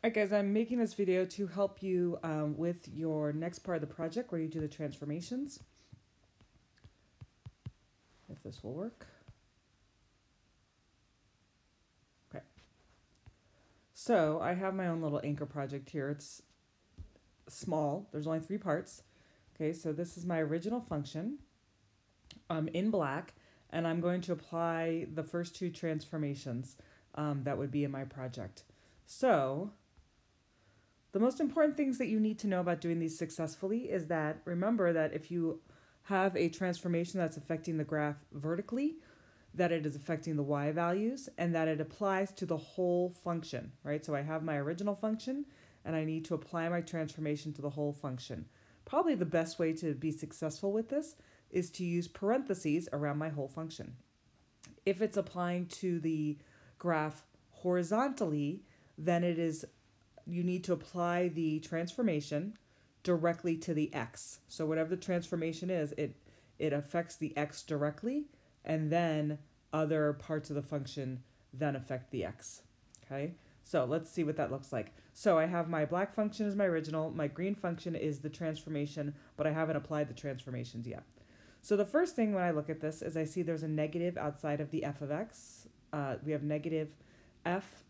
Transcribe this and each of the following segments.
Alright guys, I'm making this video to help you with your next part of the project where you do the transformations. If this will work. Okay. So I have my own little anchor project here. It's small. There's only 3 parts. Okay, so this is my original function in black, and I'm going to apply the first 2 transformations that would be in my project. So the most important things that you need to know about doing these successfully is that remember that if you have a transformation that's affecting the graph vertically, that it is affecting the y values and that it applies to the whole function, right? So I have my original function and I need to apply my transformation to the whole function. Probably the best way to be successful with this is to use parentheses around my whole function. If it's applying to the graph horizontally, then you need to apply the transformation directly to the x. So whatever the transformation is, it affects the x directly, and then other parts of the function then affect the x. Okay, so let's see what that looks like. So I have my black function as my original, my green function is the transformation, but I haven't applied the transformations yet. So the first thing when I look at this is I see there's a negative outside of the f of x. We have negative f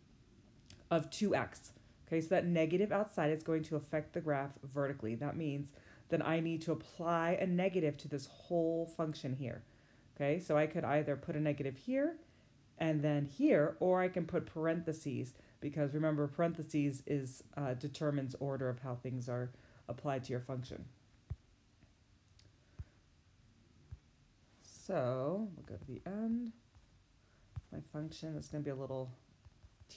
of 2x. Okay, so that negative outside is going to affect the graph vertically. That means that I need to apply a negative to this whole function here. Okay, so I could either put a negative here and then here, or I can put parentheses, because remember parentheses is determines order of how things are applied to your function. So we'll go to the end. My function is going to be a little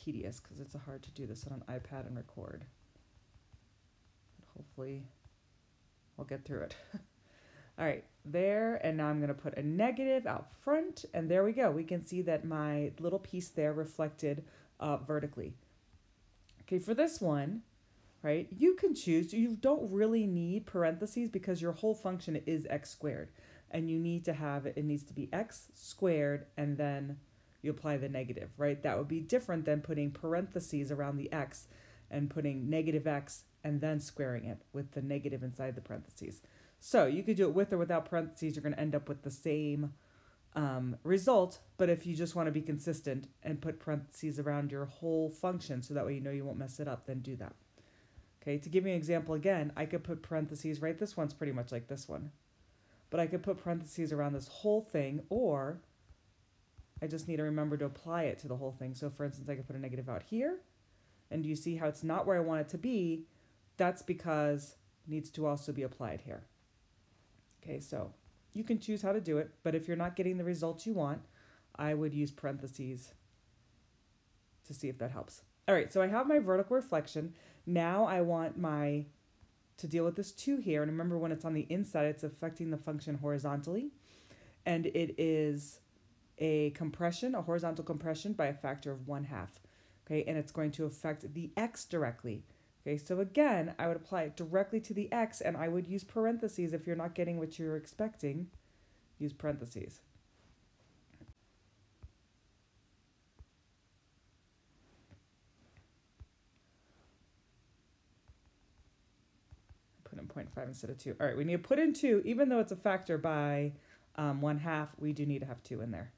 tedious because it's hard to do this on an iPad and record. But hopefully I'll get through it. All right, there, and now I'm going to put a negative out front, and there we go. We can see that my little piece there reflected vertically. Okay, for this one, right, you can choose, you don't really need parentheses because your whole function is x squared, and you need to have it needs to be x squared, and then you apply the negative, right? That would be different than putting parentheses around the x and putting negative x and then squaring it with the negative inside the parentheses. So you could do it with or without parentheses. You're going to end up with the same result, but if you just want to be consistent and put parentheses around your whole function so that way you know you won't mess it up, then do that. Okay, to give you an example again, I could put parentheses, right? This one's pretty much like this one. But I could put parentheses around this whole thing, or I just need to remember to apply it to the whole thing. So for instance, I could put a negative out here, and you see how it's not where I want it to be? That's because it needs to also be applied here. Okay, so you can choose how to do it, but if you're not getting the results you want, I would use parentheses to see if that helps. All right, so I have my vertical reflection. Now I want to deal with this 2 here, and remember when it's on the inside, it's affecting the function horizontally, and it is a compression, a horizontal compression by a factor of 1/2. Okay, and it's going to affect the x directly. Okay, so again, I would apply it directly to the x, and I would use parentheses if you're not getting what you're expecting. Use parentheses. Put in 0.5 instead of 2. All right, we need to put in 2, even though it's a factor by 1/2, we do need to have 2 in there.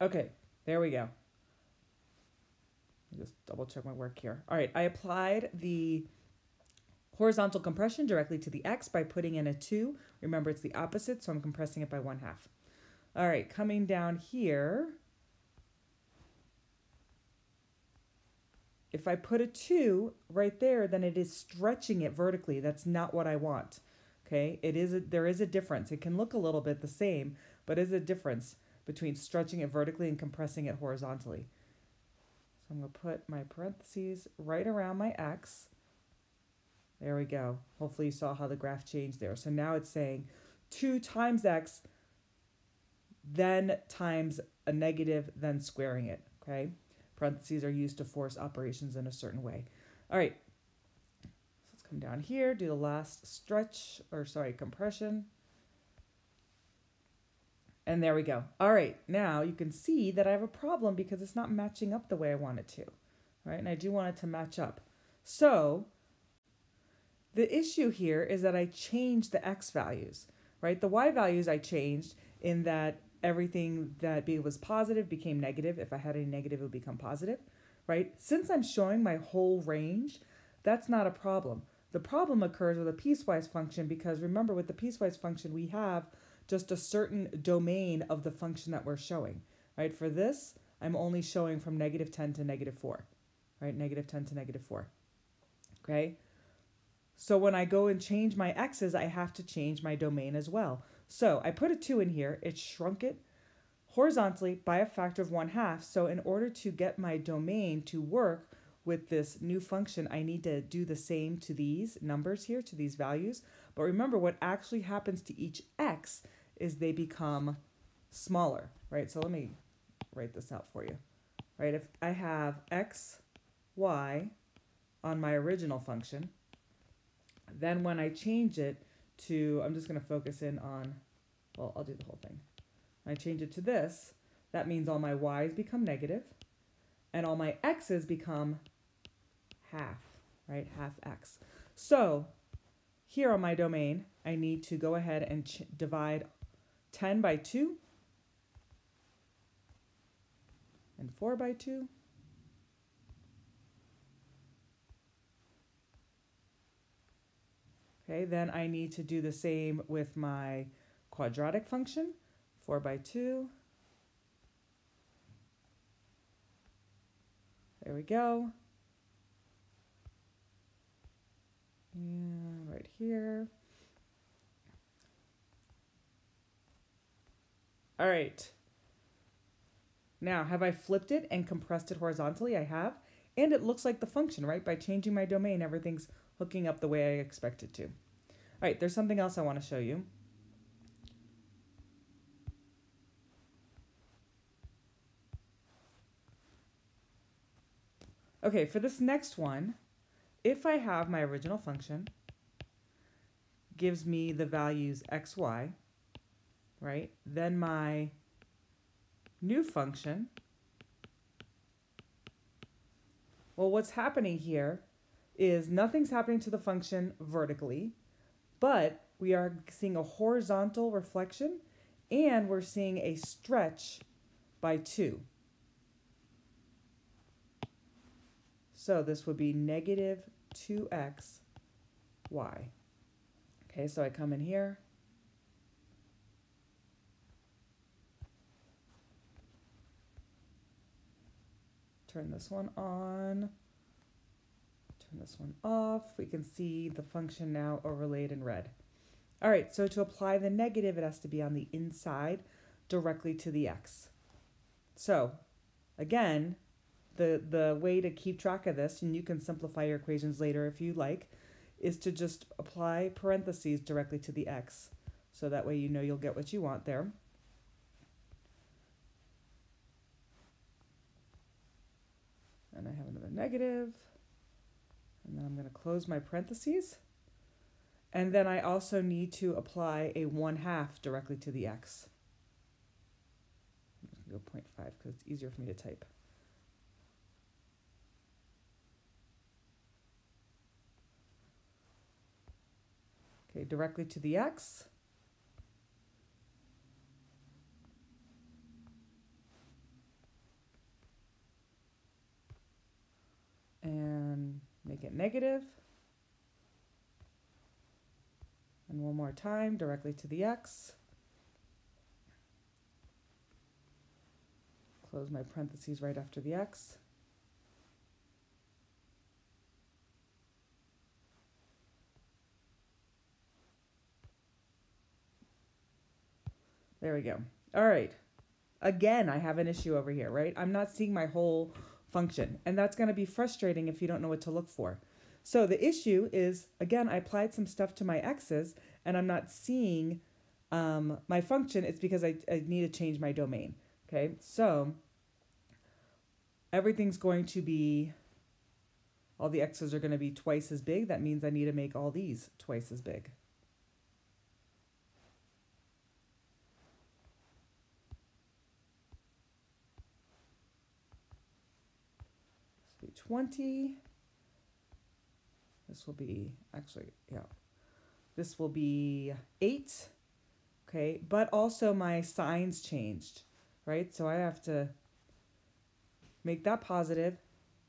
Okay, there we go. Just double check my work here. All right, I applied the horizontal compression directly to the x by putting in a 2. Remember, it's the opposite, so I'm compressing it by 1/2. All right, coming down here, if I put a 2 right there, then it is stretching it vertically. That's not what I want. Okay, there is a difference. It can look a little bit the same, but there's a difference between stretching it vertically and compressing it horizontally. So I'm going to put my parentheses right around my x. There we go. Hopefully you saw how the graph changed there. So now it's saying 2 times x, then times a negative, then squaring it. Okay? Parentheses are used to force operations in a certain way. All right. So let's come down here, do the last compression. And there we go. All right, now you can see that I have a problem because it's not matching up the way I want it to, right? And I do want it to match up. So the issue here is that I changed the x values, right? The y values I changed in that everything that was positive became negative. If I had a negative, it would become positive, right? Since I'm showing my whole range, that's not a problem. The problem occurs with a piecewise function because remember, with the piecewise function, we have just a certain domain of the function that we're showing, right? For this, I'm only showing from -10 to -4, right? -10 to -4, okay? So when I go and change my x's, I have to change my domain as well. So I put a 2 in here. It shrunk it horizontally by a factor of 1/2. So in order to get my domain to work with this new function, I need to do the same to these numbers here, to these values. But remember, what actually happens to each x is they become smaller, right? So let me write this out for you, right? If I have x, y on my original function, then when I change it to, I'm just going to focus in on, well, I'll do the whole thing. When I change it to this, that means all my y's become negative and all my x's become half, right? Half x. So here on my domain, I need to go ahead and divide 10 by 2 and 4 by 2. Okay, then I need to do the same with my quadratic function, 4 by 2. There we go. And right here. All right. Now, have I flipped it and compressed it horizontally? I have. And it looks like the function, right? By changing my domain, everything's hooking up the way I expect it to. All right, there's something else I want to show you. Okay, for this next one, if I have my original function, gives me the values x, y, right? Then my new function, well, what's happening here is nothing's happening to the function vertically, but we are seeing a horizontal reflection and we're seeing a stretch by 2. So this would be -2x, y. Okay, so I come in here. Turn this one on. Turn this one off. We can see the function now overlaid in red. All right, so to apply the negative, it has to be on the inside directly to the x. So again, the way to keep track of this, and you can simplify your equations later if you like, is to just apply parentheses directly to the x. So that way you know you'll get what you want there. And I have another negative. And then I'm going to close my parentheses. And then I also need to apply a 1/2 directly to the x. I'm just going to go 0.5 because it's easier for me to type. Okay, directly to the x. And make it negative. And one more time, directly to the x. Close my parentheses right after the x. There we go. All right. Again, I have an issue over here, right? I'm not seeing my whole function, and that's going to be frustrating if you don't know what to look for. So the issue is, again, I applied some stuff to my x's, and I'm not seeing my function. It's because I need to change my domain. Okay, so everything's going to be, all the x's are going to be twice as big. That means I need to make all these twice as big. 20. This will be, actually, yeah, this will be 8. Okay, but also my signs changed, right? So I have to make that positive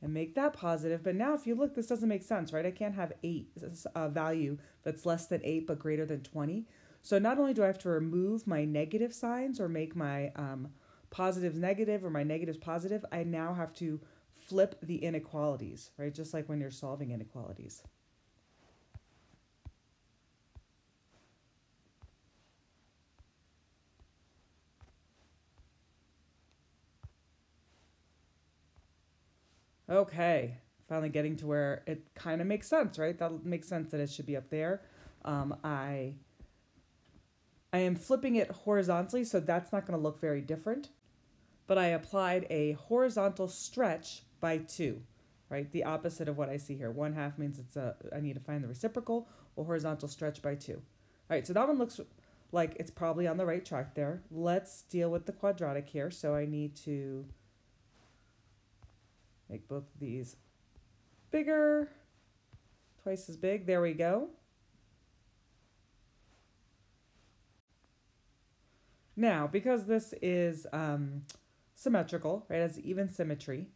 and make that positive. But now if you look, this doesn't make sense, right? I can't have 8, a value that's less than 8 but greater than 20. So not only do I have to remove my negative signs or make my positives negative or my negatives positive, I now have to flip the inequalities, right? Just like when you're solving inequalities. Okay, finally getting to where it kind of makes sense, right? That makes sense that it should be up there. I am flipping it horizontally, so that's not going to look very different. But I applied a horizontal stretch by 2, right? The opposite of what I see here. 1/2 means I need to find the reciprocal, or horizontal stretch by 2. All right, so that one looks like it's probably on the right track there. Let's deal with the quadratic here. So I need to make both of these bigger, twice as big. There we go. Now, because this is symmetrical, right, has even symmetry,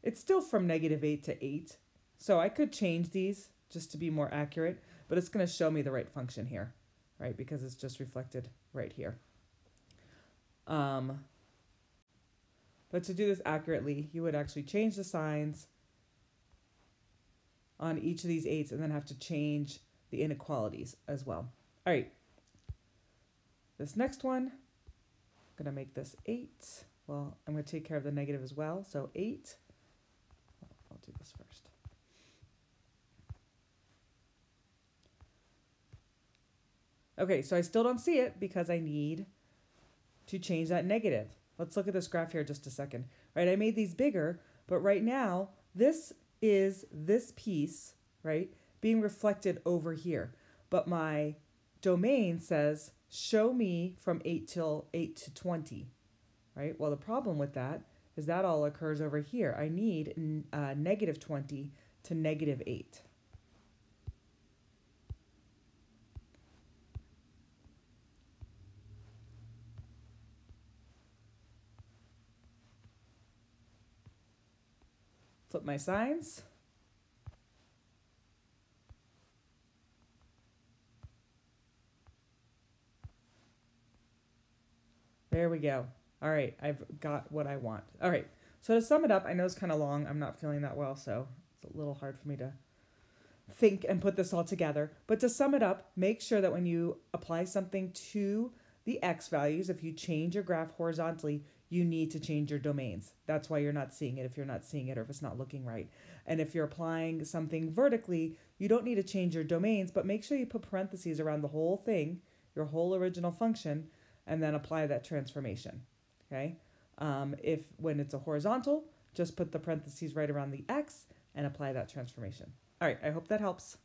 it's still from -8 to 8. So I could change these just to be more accurate, but it's going to show me the right function here, right, because it's just reflected right here. But to do this accurately, you would actually change the signs on each of these 8s and then have to change the inequalities as well. All right. This next one, I'm going to make this 8. Well, I'm going to take care of the negative as well. So 8. I'll do this first. Okay, so I still don't see it because I need to change that negative. Let's look at this graph here just a second. Right, I made these bigger, but right now, this is this piece, right, being reflected over here. But my domain says, show me from 8 to 20, right? Well, the problem with that is that all occurs over here. I need -20 to -8. Flip my signs. There we go. All right, I've got what I want. All right, so to sum it up, I know it's kind of long. I'm not feeling that well, so it's a little hard for me to think and put this all together. But to sum it up, make sure that when you apply something to the x values, if you change your graph horizontally, you need to change your domains. That's why you're not seeing it if you're not seeing it or if it's not looking right. And if you're applying something vertically, you don't need to change your domains, but make sure you put parentheses around the whole thing, your whole original function, and then apply that transformation, okay? If when it's a horizontal, just put the parentheses right around the x and apply that transformation. All right, I hope that helps.